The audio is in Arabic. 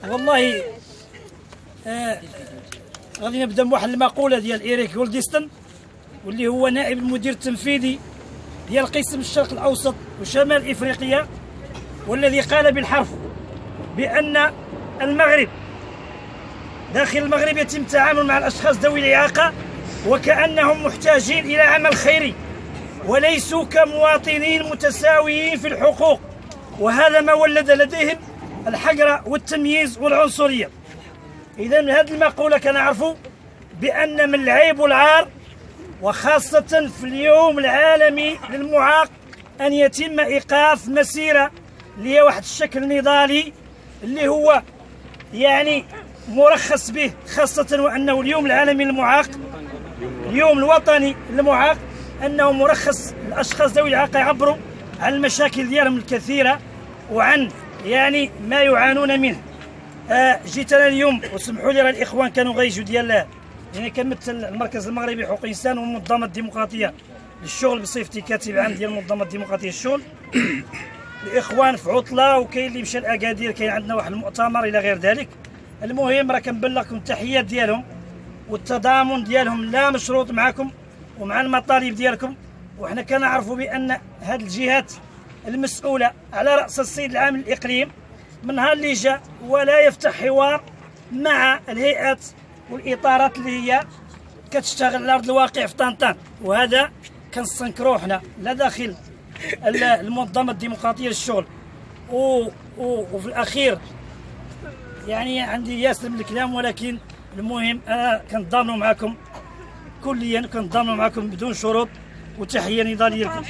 والله غادي نبدا بواحد المقوله ديال إيريك غولدستون، واللي هو نائب المدير التنفيذي ديال قسم الشرق الاوسط وشمال افريقيا، والذي قال بالحرف بان المغرب داخل المغرب يتم التعامل مع الاشخاص ذوي الاعاقه وكانهم محتاجين الى عمل خيري وليسوا كمواطنين متساويين في الحقوق، وهذا ما ولد لديهم الحقره والتمييز والعنصريه. اذا من هذه المقوله كنعرفوا بان من العيب والعار، وخاصه في اليوم العالمي للمعاق، ان يتم ايقاف مسيره اللي هي واحد الشكل نضالي اللي هو يعني مرخص به، خاصه وانه اليوم العالمي للمعاق، اليوم الوطني للمعاق، انه مرخص الاشخاص ذوي الاعاقه يعبروا عن المشاكل ديالهم الكثيره وعن يعني ما يعانون منه. جيت انا اليوم وسمحوا لي، راه الاخوان كانوا غيجوا ديال يعني كنمثل المركز المغربي لحقوق الانسان والمنظمه الديمقراطيه للشغل بصفتي كاتب عام ديال المنظمه الديمقراطيه للشغل. الاخوان في عطله، وكاين اللي مشى لاكادير، كاين عندنا واحد المؤتمر الى غير ذلك. المهم راه كنبلغكم التحيات ديالهم والتضامن ديالهم لا مشروط معكم ومع المطالب ديالكم، وحنا كنعرفوا بان هذه الجهات المسؤوله على راس السيد العام للاقليم من نهار اللي جا ولا يفتح حوار مع الهيئات والاطارات اللي هي كتشتغل على ارض الواقع في طنطان، وهذا كنستنكروه حنا لا داخل المنظمه الديمقراطيه للشغل. وفي الاخير يعني عندي ياسر من الكلام، ولكن المهم انا كنتضامنوا معكم كليا، كنتضامنوا معكم بدون شروط، وتحيه نضاليه لكم.